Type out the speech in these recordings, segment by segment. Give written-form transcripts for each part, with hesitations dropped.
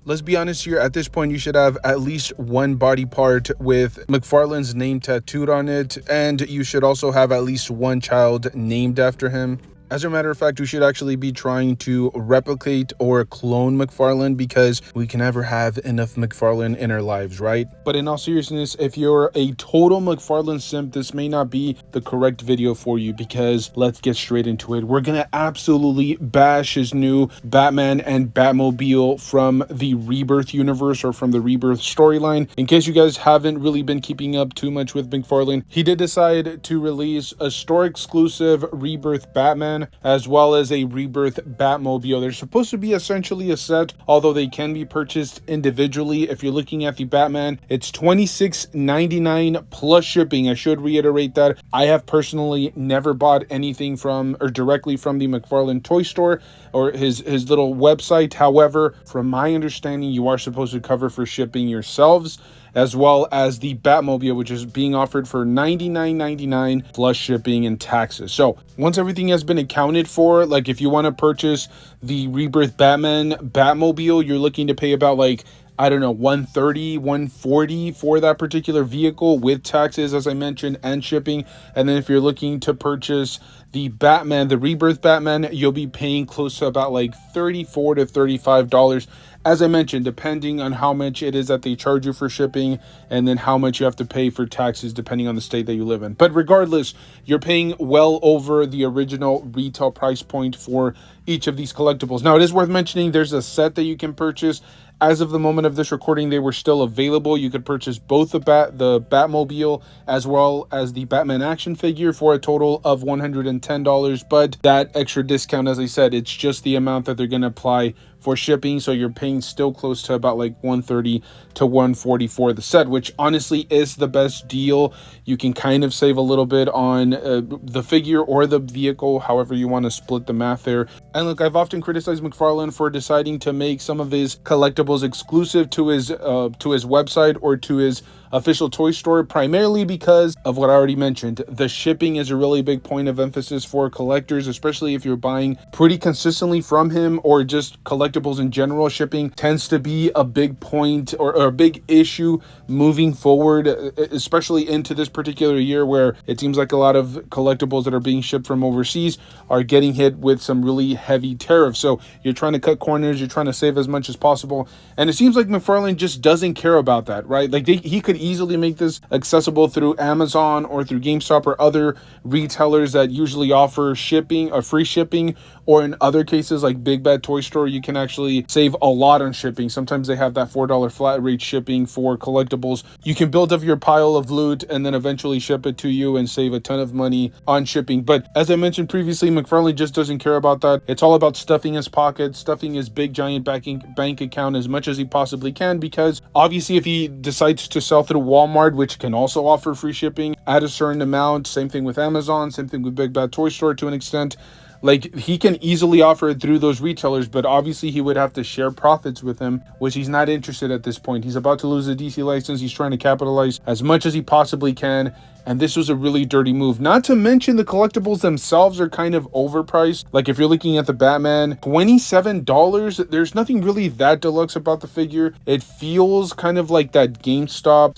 Let's be honest here, at this point you should have at least one body part with McFarlane's name tattooed on it, and you should also have at least one child named after him. As a matter of fact, we should actually be trying to replicate or clone McFarlane, because we can never have enough McFarlane in our lives, right? But in all seriousness, if you're a total McFarlane simp, this may not be the correct video for you, because let's get straight into it. We're gonna absolutely bash his new Batman and Batmobile from the Rebirth universe, or from the Rebirth storyline. In case you guys haven't really been keeping up too much with McFarlane, he did decide to release a store exclusive Rebirth Batman, as well as a Rebirth Batmobile. They're supposed to be essentially a set, although they can be purchased individually. If you're looking at the Batman, it's $26.99 plus shipping. I should reiterate that I have personally never bought anything from or directly from the McFarlane toy store or his little website. However, from my understanding, you are supposed to cover for shipping yourselves, as well as the Batmobile, which is being offered for $99.99 plus shipping and taxes. So once everything has been accounted for, like if you want to purchase the Rebirth Batman Batmobile, you're looking to pay about like, I don't know, $130, $140 for that particular vehicle with taxes, as I mentioned, and shipping. And then if you're looking to purchase the Batman, the Rebirth Batman, you'll be paying close to about like $34 to $35. As I mentioned, depending on how much it is that they charge you for shipping, and then how much you have to pay for taxes depending on the state that you live in. But regardless, you're paying well over the original retail price point for each of these collectibles. Now, it is worth mentioning there's a set that you can purchase. As of the moment of this recording, they were still available. You could purchase both the Batmobile as well as the Batman action figure for a total of $110. But that extra discount, as I said, it's just the amount that they're going to apply for shipping, so you're paying still close to about like $130 to $140 for the set, which honestly is the best deal. You can kind of save a little bit on the figure or the vehicle, however you want to split the math there. And look, I've often criticized McFarlane for deciding to make some of his collectibles exclusive to his website or to his official toy store, primarily because of what I already mentioned. The shipping is a really big point of emphasis for collectors, especially if you're buying pretty consistently from him, or just collectibles in general. Shipping tends to be a big point or a big issue moving forward, especially into this particular year, where it seems like a lot of collectibles that are being shipped from overseas are getting hit with some really heavy tariffs. So you're trying to cut corners, you're trying to save as much as possible, and it seems like McFarlane just doesn't care about that, right? Like he could easily make this accessible through Amazon or through GameStop or other retailers that usually offer shipping or free shipping, or in other cases like Big Bad Toy Store, you can actually save a lot on shipping. Sometimes they have that $4 flat rate shipping for collectibles. You can build up your pile of loot and then eventually ship it to you and save a ton of money on shipping. But as I mentioned previously, McFarlane just doesn't care about that. It's all about stuffing his pockets, stuffing his big giant bank account as much as he possibly can, because obviously if he decides to sell through Walmart, which can also offer free shipping at a certain amount, same thing with Amazon, same thing with Big Bad Toy Store to an extent, like he can easily offer it through those retailers, but obviously he would have to share profits with them, which he's not interested at this point. He's about to lose the DC license. He's trying to capitalize as much as he possibly can, and this was a really dirty move. Not to mention the collectibles themselves are kind of overpriced. Like if you're looking at the Batman, $27, there's nothing really that deluxe about the figure. It feels kind of like that GameStop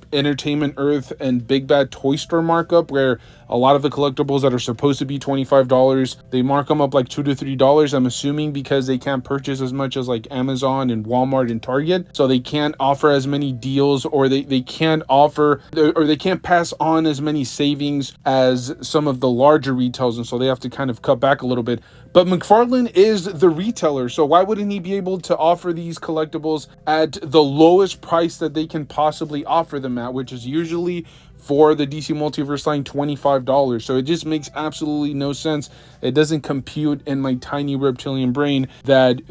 / Entertainment Earth and Big Bad Toy Store markup, where a lot of the collectibles that are supposed to be $25, they mark them up like $2 to $3. I'm assuming because they can't purchase as much as like Amazon and Walmart and Target, so they can't offer as many deals, or they can't offer, or they can't pass on as many savings as some of the larger retails, and so they have to kind of cut back a little bit. But McFarlane is the retailer, so why wouldn't he be able to offer these collectibles at the lowest price that they can possibly offer them at, which is usually for the DC Multiverse line $25. So it just makes absolutely no sense. It doesn't compute in my tiny reptilian brain that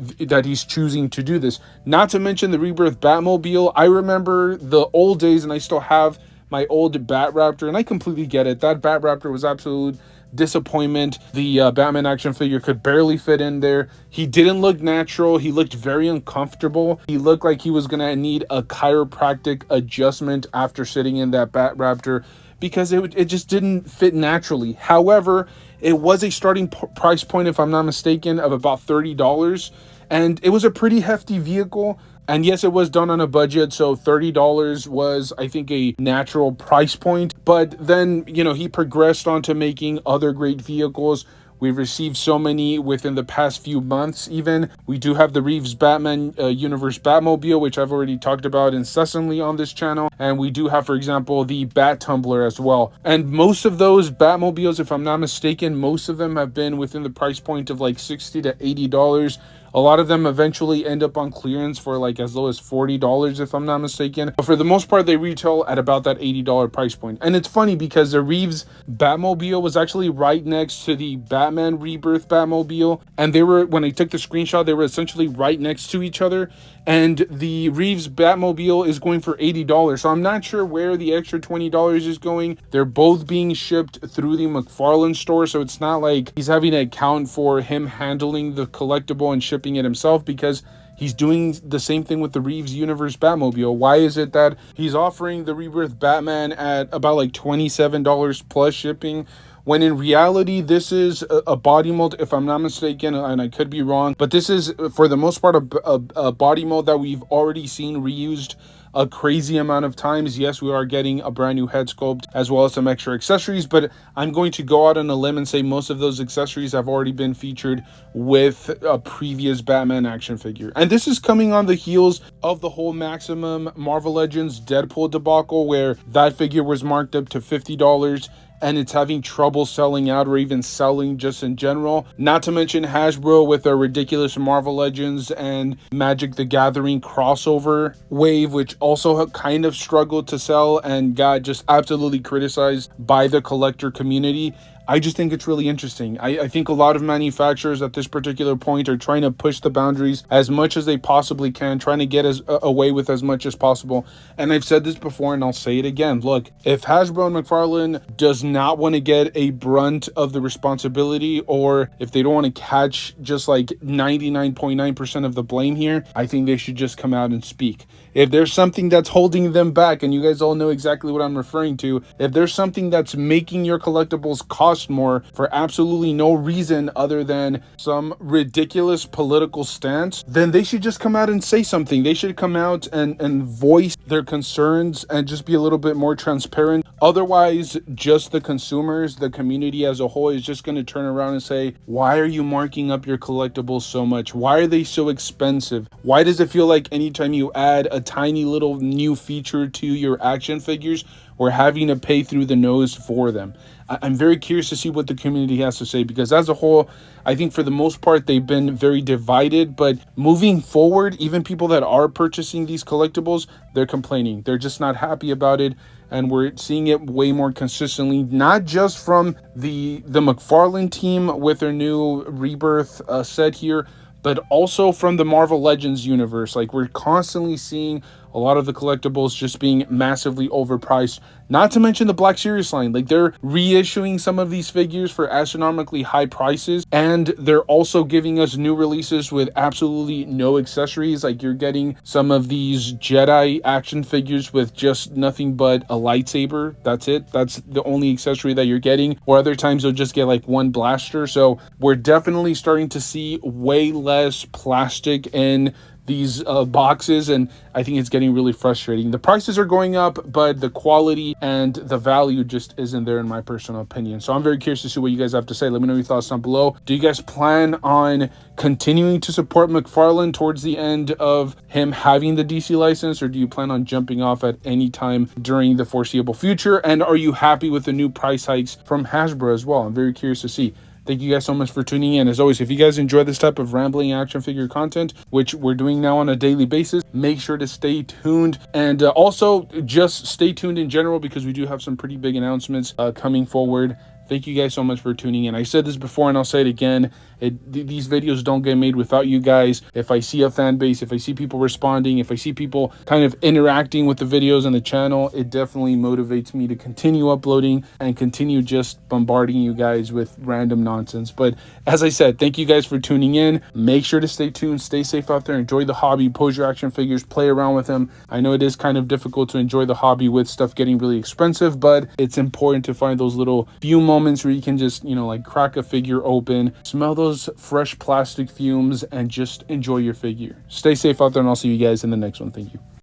he's choosing to do this. Not to mention the Rebirth Batmobile. I remember the old days, and I still have my old Batraptor, and I completely get it. That Batraptor was absolute disappointment. The Batman action figure could barely fit in there. He didn't look natural. He looked very uncomfortable. He looked like he was gonna need a chiropractic adjustment after sitting in that Batraptor, because it just didn't fit naturally. However, it was a starting price point, if I'm not mistaken, of about $30. and it was a pretty hefty vehicle. And yes, it was done on a budget, so $30 was, I think, a natural price point. But then, he progressed on to making other great vehicles. We've received so many within the past few months even. We do have the Reeves Batman Universe Batmobile, which I've already talked about incessantly on this channel. And we do have, for example, the Bat Tumbler as well. And most of those Batmobiles, if I'm not mistaken, most of them have been within the price point of like $60 to $80. A lot of them eventually end up on clearance for like as low as $40 if I'm not mistaken. But for the most part, they retail at about that $80 price point. And it's funny because the Reeves Batmobile was actually right next to the Batman Rebirth Batmobile. And they were, when I took the screenshot, they were essentially right next to each other. And the Reeves Batmobile is going for $80. So I'm not sure where the extra $20 is going. They're both being shipped through the McFarlane store. So it's not like he's having to account for him handling the collectible and shipping it himself, because he's doing the same thing with the Reeves Universe Batmobile. Why is it that he's offering the Rebirth Batman at about like $27 plus shipping, when in reality this is a body mold, if I'm not mistaken, and I could be wrong, but this is for the most part a body mold that we've already seen reused a crazy amount of times. Yes, we are getting a brand new head sculpt as well as some extra accessories, but I'm going to go out on a limb and say most of those accessories have already been featured with a previous Batman action figure. And this is coming on the heels of the whole Maximum Marvel Legends Deadpool debacle, where that figure was marked up to $50 and it's having trouble selling out or even selling just in general. Not to mention Hasbro with their ridiculous Marvel Legends and Magic the Gathering crossover wave, which also kind of struggled to sell and got just absolutely criticized by the collector community. I just think it's really interesting. I think a lot of manufacturers at this particular point are trying to push the boundaries as much as they possibly can, trying to get away with as much as possible. And I've said this before and I'll say it again. Look, if Hasbro and McFarlane does not want to get a brunt of the responsibility, or if they don't want to catch just like 99.9% of the blame here, I think they should just come out and speak. If there's something that's holding them back, and you guys all know exactly what I'm referring to, if there's something that's making your collectibles cost more for absolutely no reason other than some ridiculous political stance, then they should just come out and say something. They should come out and voice their concerns and just be a little bit more transparent. Otherwise, just the consumers, the community as a whole, is just going to turn around and say, why are you marking up your collectibles so much? Why are they so expensive? Why does it feel like anytime you add a tiny little new feature to your action figures, we're having to pay through the nose for them? I'm very curious to see what the community has to say, because as a whole, I think for the most part, they've been very divided. But moving forward, even people that are purchasing these collectibles, they're complaining. They're just not happy about it. And we're seeing it way more consistently, not just from the McFarlane team with their new Rebirth set here, but also from the Marvel Legends universe. Like, we're constantly seeing a lot of the collectibles just being massively overpriced. Not to mention the Black Series line. Like, they're reissuing some of these figures for astronomically high prices, and they're also giving us new releases with absolutely no accessories. Like, you're getting some of these Jedi action figures with just nothing but a lightsaber. That's it. That's the only accessory that you're getting. Or other times you'll just get like one blaster. So we're definitely starting to see way less plastic in these boxes, and I think it's getting really frustrating. The prices are going up, but the quality and the value just isn't there, in my personal opinion. So I'm very curious to see what you guys have to say. Let me know your thoughts down below. Do you guys plan on continuing to support McFarlane towards the end of him having the DC license, or do you plan on jumping off at any time during the foreseeable future? And are you happy with the new price hikes from Hasbro as well? I'm very curious to see. Thank you guys so much for tuning in. As always, if you guys enjoy this type of rambling action figure content, which we're doing now on a daily basis, make sure to stay tuned. And also just stay tuned in general, because we do have some pretty big announcements coming forward. Thank you guys so much for tuning in. I said this before and I'll say it again. These videos don't get made without you guys. If I see a fan base, if I see people responding, if I see people kind of interacting with the videos on the channel, it definitely motivates me to continue uploading and continue just bombarding you guys with random nonsense. But as I said, thank you guys for tuning in. Make sure to stay tuned, stay safe out there, enjoy the hobby, pose your action figures, play around with them. I know it is kind of difficult to enjoy the hobby with stuff getting really expensive, but it's important to find those little few moments where you can just, like crack a figure open, smell those those fresh plastic fumes and just enjoy your figure. Stay safe out there, and I'll see you guys in the next one. Thank you.